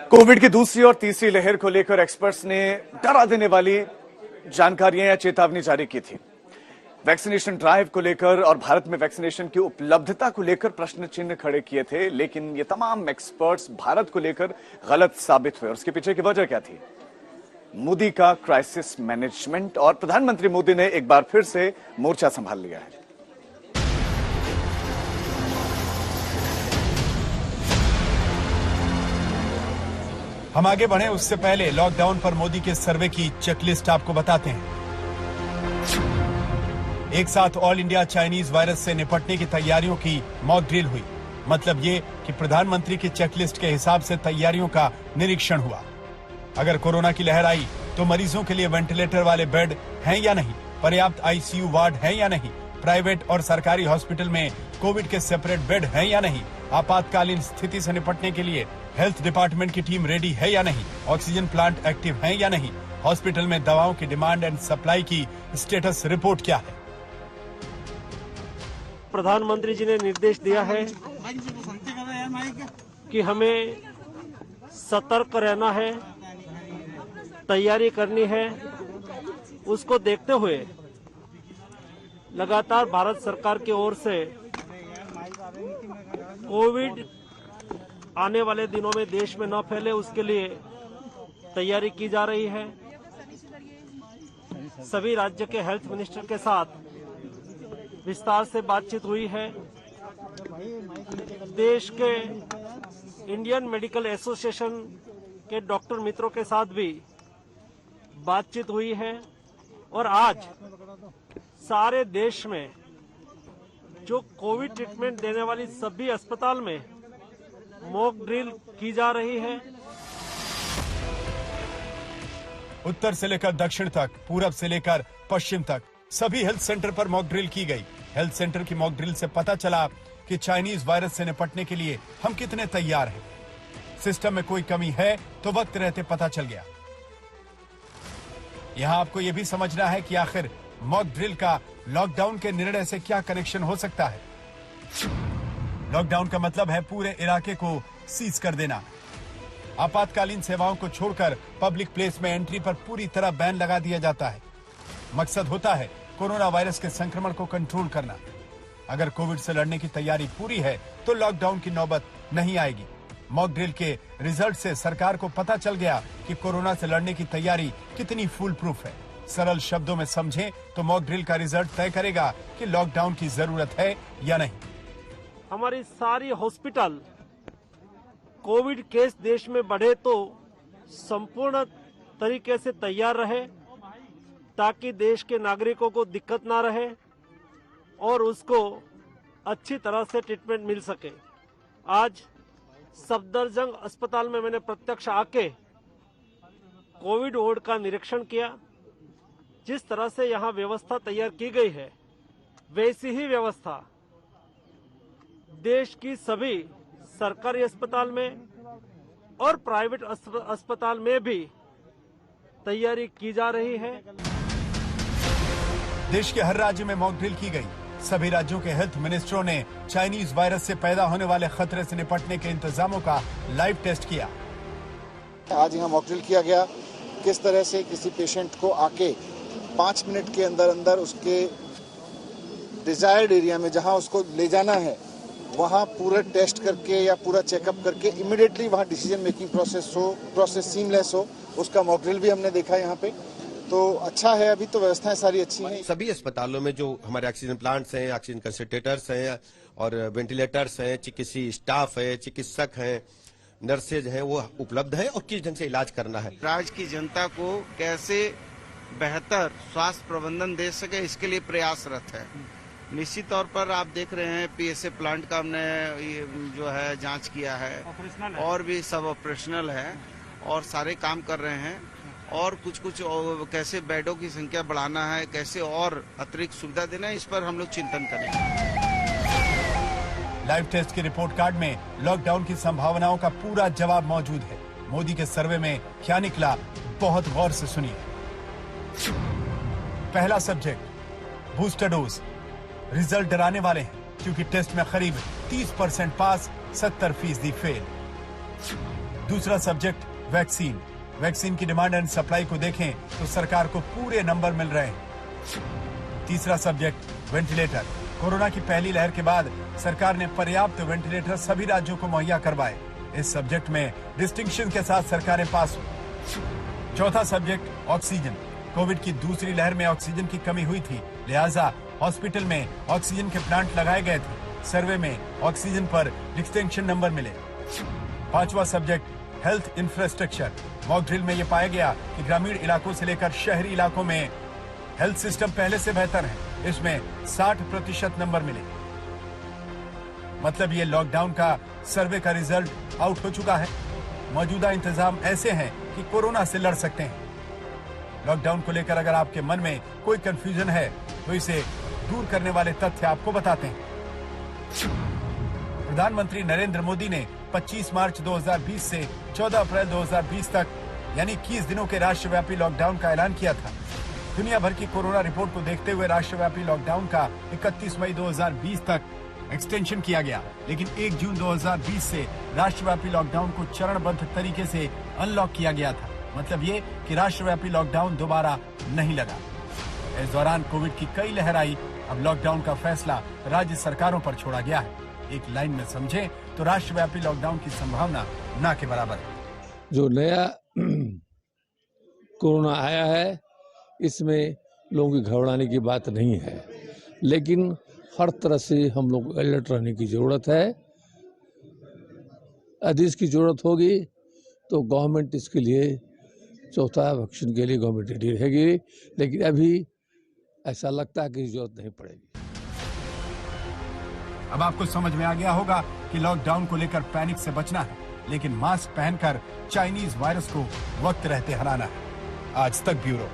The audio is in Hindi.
कोविड की दूसरी और तीसरी लहर को लेकर एक्सपर्ट्स ने डरा देने वाली जानकारियां या चेतावनी जारी की थी। वैक्सीनेशन ड्राइव को लेकर और भारत में वैक्सीनेशन की उपलब्धता को लेकर प्रश्न चिन्ह खड़े किए थे, लेकिन ये तमाम एक्सपर्ट्स भारत को लेकर गलत साबित हुए। और उसके पीछे की वजह क्या थी? मोदी का क्राइसिस मैनेजमेंट। और प्रधानमंत्री मोदी ने एक बार फिर से मोर्चा संभाल लिया है। हम आगे बढ़े उससे पहले लॉकडाउन पर मोदी के सर्वे की चेकलिस्ट आपको बताते हैं। एक साथ ऑल इंडिया चाइनीज वायरस से निपटने की तैयारियों की मॉक ड्रिल हुई। मतलब ये कि प्रधानमंत्री की चेकलिस्ट के हिसाब से तैयारियों का निरीक्षण हुआ। अगर कोरोना की लहर आई तो मरीजों के लिए वेंटिलेटर वाले बेड हैं या नहीं, पर्याप्त आईसीयू वार्ड हैं या नहीं, प्राइवेट और सरकारी हॉस्पिटल में कोविड के सेपरेट बेड हैं या नहीं, आपातकालीन स्थिति से निपटने के लिए हेल्थ डिपार्टमेंट की टीम रेडी है या नहीं, ऑक्सीजन प्लांट एक्टिव है या नहीं, हॉस्पिटल में दवाओं की डिमांड एंड सप्लाई की स्टेटस रिपोर्ट क्या है। प्रधानमंत्री जी ने निर्देश दिया है कि हमें सतर्क रहना है, तैयारी करनी है। उसको देखते हुए लगातार भारत सरकार की ओर से कोविड आने वाले दिनों में देश में न फैले उसके लिए तैयारी की जा रही है। सभी राज्य के हेल्थ मिनिस्टर के साथ विस्तार से बातचीत हुई है। देश के इंडियन मेडिकल एसोसिएशन के डॉक्टर मित्रों के साथ भी बातचीत हुई है। और आज सारे देश में जो कोविड ट्रीटमेंट देने वाली सभी अस्पताल में मॉक ड्रिल की जा रही है। उत्तर से लेकर दक्षिण तक, पूरब से लेकर पश्चिम तक सभी हेल्थ सेंटर पर मॉक ड्रिल की गई। हेल्थ सेंटर की मॉक ड्रिल से पता चला कि चाइनीज वायरस से निपटने के लिए हम कितने तैयार हैं। सिस्टम में कोई कमी है तो वक्त रहते पता चल गया। यहां आपको यह भी समझना है कि आखिर मॉक ड्रिल का लॉकडाउन के निर्णय से क्या कनेक्शन हो सकता है। लॉकडाउन का मतलब है पूरे इलाके को सीज कर देना। आपातकालीन सेवाओं को छोड़कर पब्लिक प्लेस में एंट्री पर पूरी तरह बैन लगा दिया जाता है। मकसद होता है कोरोना वायरस के संक्रमण को कंट्रोल करना। अगर कोविड से लड़ने की तैयारी पूरी है तो लॉकडाउन की नौबत नहीं आएगी। मॉक ड्रिल के रिजल्ट से सरकार को पता चल गया कि कोरोना से लड़ने की तैयारी कितनी फुल प्रूफ है। सरल शब्दों में समझें तो मॉक ड्रिल का रिजल्ट तय करेगा कि लॉकडाउन की जरूरत है या नहीं। हमारी सारी हॉस्पिटल कोविड केस देश में बढ़े तो संपूर्ण तरीके से तैयार रहे, ताकि देश के नागरिकों को दिक्कत ना रहे और उसको अच्छी तरह से ट्रीटमेंट मिल सके। आज सफदरजंग अस्पताल में मैंने प्रत्यक्ष आके कोविड वार्ड का निरीक्षण किया। जिस तरह से यहाँ व्यवस्था तैयार की गई है, वैसी ही व्यवस्था देश की सभी सरकारी अस्पताल में और प्राइवेट अस्पताल में भी तैयारी की जा रही है। देश के हर राज्य में मॉक ड्रिल की गई। सभी राज्यों के हेल्थ मिनिस्टरों ने चाइनीज वायरस से पैदा होने वाले खतरे से निपटने के इंतजामों का लाइव टेस्ट किया। आज यहाँ मॉक ड्रिल किया गया, किस तरह से किसी पेशेंट को आके 5 मिनट के अंदर अंदर उसके डिजायर्ड एरिया में जहाँ उसको ले जाना है वहाँ पूरा टेस्ट करके या पूरा चेकअप करके इमीडिएटली वहाँ डिसीजन मेकिंग प्रोसेस सीमलेस हो, उसका मॉक ड्रिल भी हमने देखा यहाँ पे। तो अच्छा है, अभी तो व्यवस्थाएं सारी अच्छी हैं। सभी अस्पतालों में जो हमारे ऑक्सीजन प्लांट्स हैं, ऑक्सीजन कंसंट्रेटर्स हैं और वेंटिलेटर्स हैं, चिकित्सीय स्टाफ है, चिकित्सक हैं, नर्सेज हैं, वो उपलब्ध है और किस ढंग से इलाज करना है। राज्य की जनता को कैसे बेहतर स्वास्थ्य प्रबंधन दे सके, इसके लिए प्रयासरत है। निश्चित तौर पर आप देख रहे हैं पीएसए प्लांट का हमने जो है जांच किया है और भी सब ऑपरेशनल है और सारे काम कर रहे हैं। और कुछ कैसे बेडों की संख्या बढ़ाना है, कैसे और अतिरिक्त सुविधा देना है, इस पर हम लोग चिंतन करेंगे। लाइव टेस्ट के रिपोर्ट कार्ड में लॉकडाउन की संभावनाओं का पूरा जवाब मौजूद है। मोदी के सर्वे में क्या निकला, बहुत गौर से सुनिए। पहला सब्जेक्ट बूस्टर डोज। रिजल्ट डराने वाले हैं क्योंकि टेस्ट में करीब 30% पास, 70% फेल। दूसरा सब्जेक्ट वैक्सीन। वैक्सीन की डिमांड एंड सप्लाई को देखें तो सरकार को पूरे नंबर मिल रहे हैं। तीसरा सब्जेक्ट वेंटिलेटर। कोरोना की पहली लहर के बाद सरकार ने पर्याप्त वेंटिलेटर सभी राज्यों को मुहैया करवाए। इस सब्जेक्ट में डिस्टिंक्शन के साथ सरकारें पास हुई। चौथा सब्जेक्ट ऑक्सीजन। कोविड की दूसरी लहर में ऑक्सीजन की कमी हुई थी, लिहाजा हॉस्पिटल में ऑक्सीजन के प्लांट लगाए गए थे। सर्वे में ऑक्सीजन पर डिस्टिंक्शन नंबर मिले। पांचवा subject health infrastructure. Mock drill में यह पाया गया कि ग्रामीण इलाकों से लेकर शहरी इलाकों में हेल्थ सिस्टम पहले से बेहतर है। इसमें 60% नंबर मिले। मतलब ये लॉकडाउन का सर्वे का रिजल्ट आउट हो चुका है। मौजूदा इंतजाम ऐसे हैं कि कोरोना से लड़ सकते हैं। लॉकडाउन को लेकर अगर आपके मन में कोई कंफ्यूजन है तो इसे दूर करने वाले तथ्य आपको बताते हैं। प्रधानमंत्री नरेंद्र मोदी ने 25 मार्च 2020 से 14 अप्रैल 2020 तक यानी 21 दिनों के राष्ट्रव्यापी लॉकडाउन का ऐलान किया था। दुनिया भर की कोरोना रिपोर्ट को देखते हुए राष्ट्रव्यापी लॉकडाउन का 31 मई 2020 तक एक्सटेंशन किया गया, लेकिन 1 जून 2020 से राष्ट्रव्यापी लॉकडाउन को चरणबद्ध तरीके से अनलॉक किया गया था। मतलब ये कि राष्ट्रव्यापी लॉकडाउन दोबारा नहीं लगा। इस दौरान कोविड की कई लहर आई। अब लॉकडाउन का फैसला राज्य सरकारों पर छोड़ा गया है। एक लाइन में समझें तो राष्ट्रव्यापी लॉकडाउन की संभावना ना के बराबर है। जो नया कोरोना आया है इसमें लोगों की घबराने की बात नहीं है, लेकिन हर तरह से हम लोग को अलर्ट रहने की जरूरत है। यदि इसकी जरूरत होगी तो गवर्नमेंट इसके लिए चौथा वैक्सीन के लिए गवर्नमेंट रेडी रहेगी, लेकिन अभी ऐसा लगता है कि जरूरत नहीं पड़ेगी। अब आपको समझ में आ गया होगा कि लॉकडाउन को लेकर पैनिक से बचना है, लेकिन मास्क पहनकर चाइनीज वायरस को वक्त रहते हराना है। आज तक ब्यूरो।